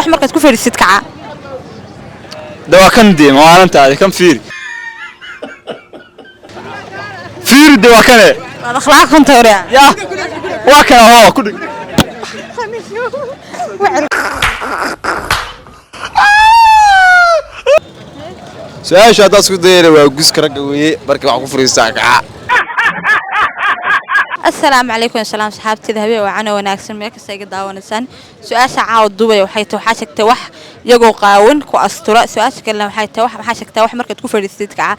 wax markaad ku fadhiisid kaca ده كان دي ما أنت هذا كم فير فير ده وكان waad akhlaaq xunta hore يا وكان هو كل سؤال شو هذا سكوت دير وجوز كرقوي بركي وعقو فريساك السلام عليكم السلام صحابتي ذهبي وعنا وناكسن ميك سيق داونسان سؤال عاود دوبي waxay tahay waxa shagtay wax iyagoo qaawan ku astura su'aasha kale waxay tahay waxa shagtay wax markaad ku fadhiistid kaca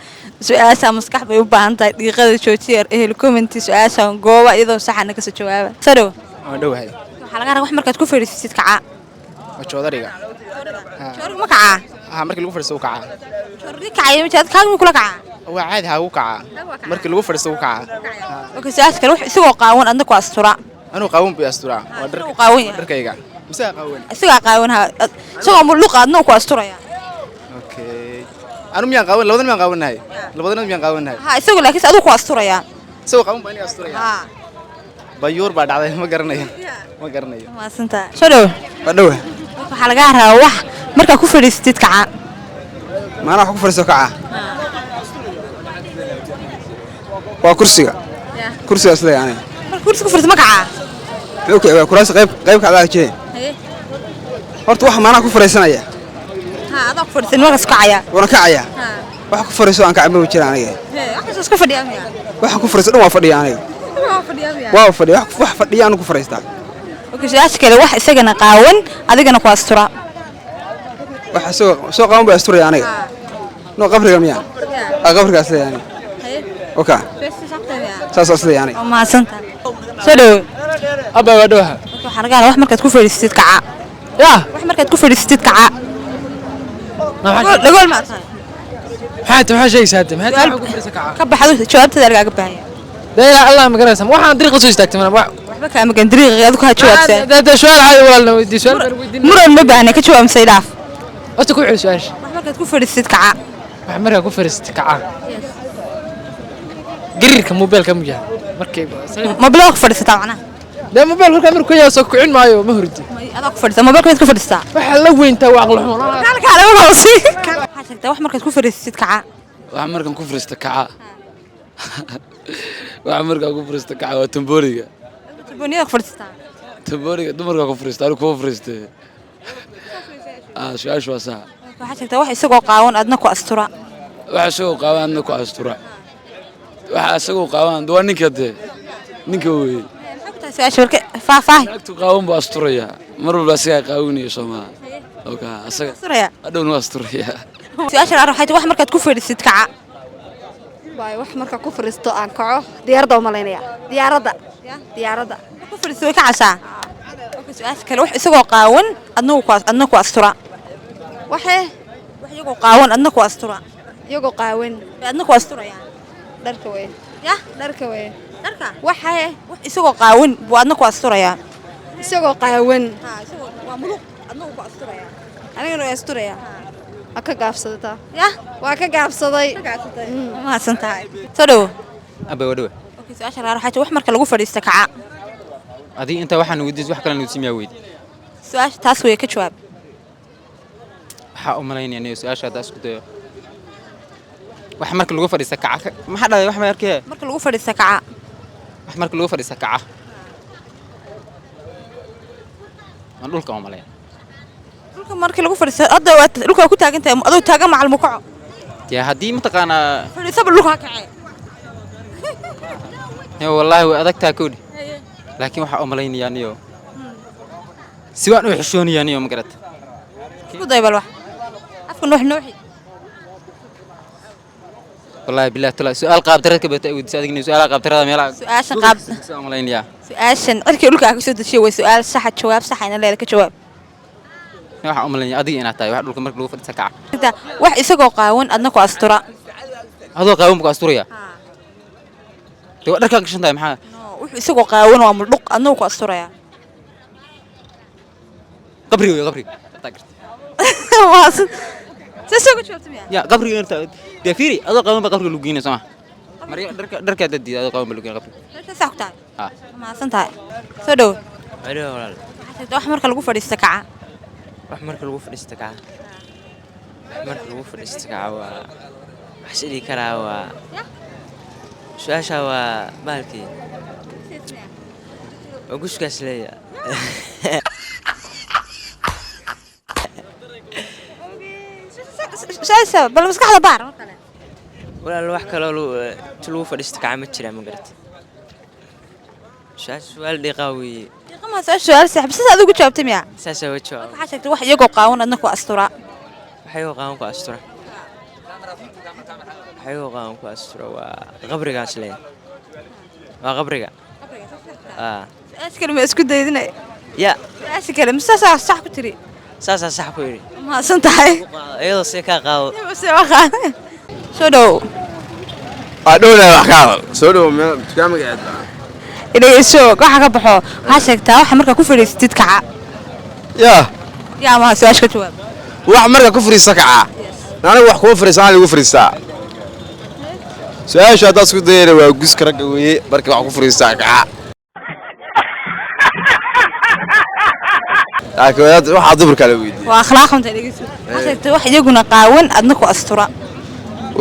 su'aasha maskax bay u baahan tahay dhiiqada joojiyeer ehel comment su'aasha gooba iyadoo saxana ka soo jawaaba sado dhawahay waxa laga rabaa wax markaad ku fadhiistid kaca joodariga joor ma kaca markii lagu fadhiisto kaca joor kaca ma jaad kaagu kula kaca waa caadi ha uu kaca markii lagu fadhiisto kaca okay su'aasha kale wax isagoo qaawan adna ku astura anuu qaawan bi astura waa dharkayga mise qaawan isaga qaawan ha isagoo muluq adna ku asturaya okay anu miyaan qaawan labadana miyaan qaawanahay labadana miyaan qaawanahay ha isagoo laakiin adigu ku asturaya isagoo qaawan baa aniga asturaya ha bayuur baa dhacday ma garanayo ma santa soo dhawahay waxa laga rabaa wax marka ku fadhiistid kaca maana wax ku fadhiisto kaca waa kursiga kursiga isla yani marka kursiga ku fadhiisto ma kaca okay waa kuraas qayb ka adag jeen horta wax maana ku fadhiisanaya ha adag ku fadhiisan marka kacaya wana kacaya wax ku fadhiisto aan kacay ma jiraan aniga wax isku fadhiya miya wax ku fadhiisto dhan waa fadhiya aniga waa fadhiya wax fadhiya anu ku fadhiistaa okay su'aasha kale wax isagana qaawan adigana ku astura wax soo qaawan baa asturaya aniga no qabriga miya qabrigaas yani okay saas asla yani ma santa soo dhaw abba waa dhawaha waxa laga rabaa wax markaad ku fadhiistid kaca wax markaad ku fadhiistid kaca dhagool ma tahay maxaa sheegaysaa maxaa ku fadhiisan kaca ka baxdo jawaabtada lagaaga baahan deena Allah ma garanaysan waxaan dariiq soo istaagtay waxba ka ma gandariiq adigu ka jawaabtay da su'aal caadi walaalna weydiin su'aal weydiin muran ma baahna ka jawaab saydaaf wasta ku xil su'aasha wax markaad ku fadhiistid kaca wax markaa ku fadhiistid kaca gariirka mobilka ma yahay markay mobilka ku fadhiistaa macna da mobil markaa markuu yahay soo kicin maayo ma hurdi adag ku fadhiistaa mobilka ku fadhiistaa waxa la weyntaa waa aqal xumo kala ma hoosi waxa sheegtay wax markaad ku fadhiistid kaca wax markan ku fariista kaca wax markan ku fariista kaca waa tamboriga tamboriga ku fadhiistaa tamboriga dumarka ku fariista anigu ku fariistay su'aashu waa sax waxa sheegtay wax isagoo qaawan adna ku astura waxa isagoo qaawan adna ku astura waxa isagoo qaawan waa ninka weey su'aasha warka faahfaahi agtu qaawan buu asturaya mar walba asiga qaawinayo Soomaa okay asaga asturaya adhow asturaya su'aasha waxay tahay wax markaad ku fadhiisid kaca way wax marka ku fariisto aan kaco diyaaradda u malaynaya diyaaradda ku fadhiisto way kacaysaa okay su'aasha kale wax isagoo qaawan adna ku astura wax iyagoo qaawan adna ku astura iyagoo qaawan adna ku asturaya dharka way dharka wax isagoo qaawan buu adna ku asturaya isagoo qaawan isagoo waa muluq adna ku asturaya anigana way asturaya ka gaabsadaa waa ka gaabsaday ma santahay soo dhaw abba waa dhawahay okay su'aasha laga rabaa wax marka lagu fadhiisto kaca adii inta waxaan weydiis wax kale nuusimaa weyd su'aasha taas way ka jawaab waxa u malaynaya inay su'aasha taas ku dayo wax marka lagu fadhiisto kaca maxaa dhaday wax ma arkay marka lagu fadhiisto kaca wax marka lagu fadhiisto kaca aan dhulka u malayn dhulka markii lagu fadhiisto hadda dhulka ku taagan tahay adoo taagan macalmu kaco yaa hadii mataqaana fadhiiso dhulka kacay wallahi way adag taa koodi laakiin waxa u malaynaya niyo si waan u xishoonaya niyo ma garata ku daybal wax afka nuuxi والله بالله تلا سؤال قاب ترى كبت تسألني سؤال قاب ترى ميلا سؤال قاب سؤال يا سؤال أركي لك أكيد سؤال شيء وسؤال صح جواب صح أنا لا لك جواب يا عملني أدي أنا تاي واحد لكم مركلو فرد سكع واحد يسقى قاون أنك أسطورة هذا قاون بأسطورية تو أدرك كيش نتاي محا واحد يسقى قاون وملق أنك أسطورة يا قبري واصل تسوق شو تبيع يا قبري أنت دفيري هذا قاون بقبري لوجينا سما مريء درك ددي هذا قاون بلوجينا قبري لا تسوق تاي ما سنتاي سدو أيوة ولا حتى أحمر كلو فريق سكعة wax marka lagu fadhiisto kaca wax marka lagu fadhiisto kaca waa wax sidii karaa waa su'aasha waa baalkii waa gushkaas leeya su-aasha bal maskaxda baar mar kale walaal wax kaloo lagu fadhiisto kaca ma jiraa ma garata su'aal dhiiqaa weeye qama su-aal saxib sida adigu jawaabtay miya saasaa waa jawaab waxaa sheegtay wax iyagoo qaawan adna ku astura waxay u qaawan ku astura waxay u qaawan ku astura waa qabrigaas leeya waa qabriga su-aasha kale ma isku daydinay ya su-aasha kale mise saasaa sax ku tiri saasaa sax ku yidhi mahadsan tahay iyadoo see kaa qaado soo dhow waa dhowna wax ka hadal soo dhow dukaan magaceed idhageyso waxa ka baxo waxaa sheegtaa waxa markaa ku fadhiisatid kaca yaa maha su-aasha ka jawaab wax marka ku fariista kaca anigu wax kuma fariistaan lagu fariistaa su-aasha haddaad isku dayana waa guska ragga weeye marka wax ku fariistaa kaca waxaa dumarkaa la weydiiyey waa akhlaaq xunta dhegeyso waxaa sheegtay wax iyaguna qaawan adna ku astura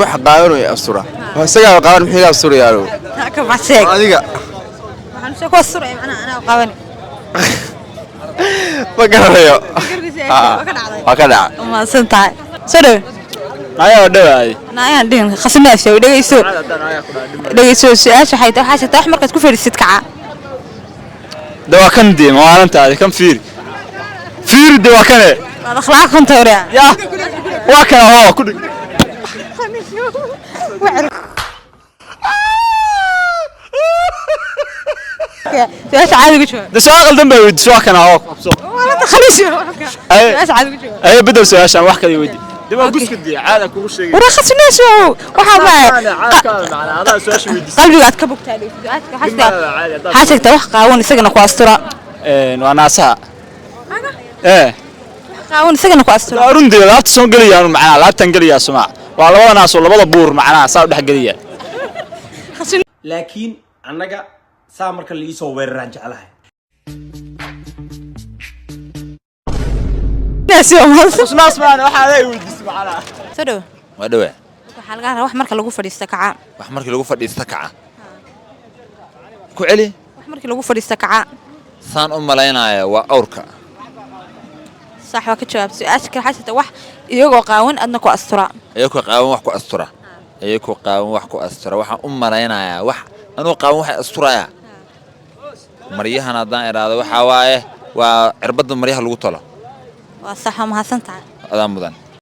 wax qaawan way astura isagaa qaawan muxuu iga asturayaalo ka bax sheeg adiga waxaan soo ku asturaya macnaha anaa qaawan ma garanayo waa ka dhaca mahadsan tahay soo dhow ayaa dhawaay naayaan dhihin khasnaasha dhegeyso dhegeyso su-aasha waxay tahay waxaa sheegtay wax markaad ku fadhiisid kaca dawaa kan dee maalintaadi kan fiiri de waa kane waad akhlaaq xunta horiya yaa waa kana hoo ku dhig su-aasha caadiga jawaab de su'aal qaldan baa weydiisay waa kana hoo qabso wala khaliisho su-aasha caadiga jawaab ayo bedel su'aashan wax kale weydii de waa guska dee caada kugu sheegay wara khasnaasho waxa ma adaa su'aasha weydiisay qalbigaad ka bogtaa waxaa sheegtaa wax qaawan isagana ku astura waa naasaha qaawan isagana ku astura runtii laabta soo geliyaan macnaha laabtan geliyaa suma waa labada naas oo labada buur macnaha saa u dhex geliya laakiin annaga saa marka la soo weeraraan jeclahay naas maan waxa ay weydiisay macnaha soo dhow waa dhawaa waxaa laga rabaa wax marka lagu fadhiisto kaca wax markii lagu fadhiista kaca ku celi wax markii lagu fadhiisto kaca saan u malaynaya waa awrka صح waa ka jawaab su-aasha kale waxaa sheegtay wax iyagoo qaawan adna ku astura ayagoo qaawan wax ku astura ayagoo qaawan wax ku astura waxaan u malaynayaa wax anuu qaawan waxay asturaya maryahan haddaan idhaahdo waxaa waaye waa cirbadda maryaha lagu talo waa sax waa mahadsan tahay adaan mudan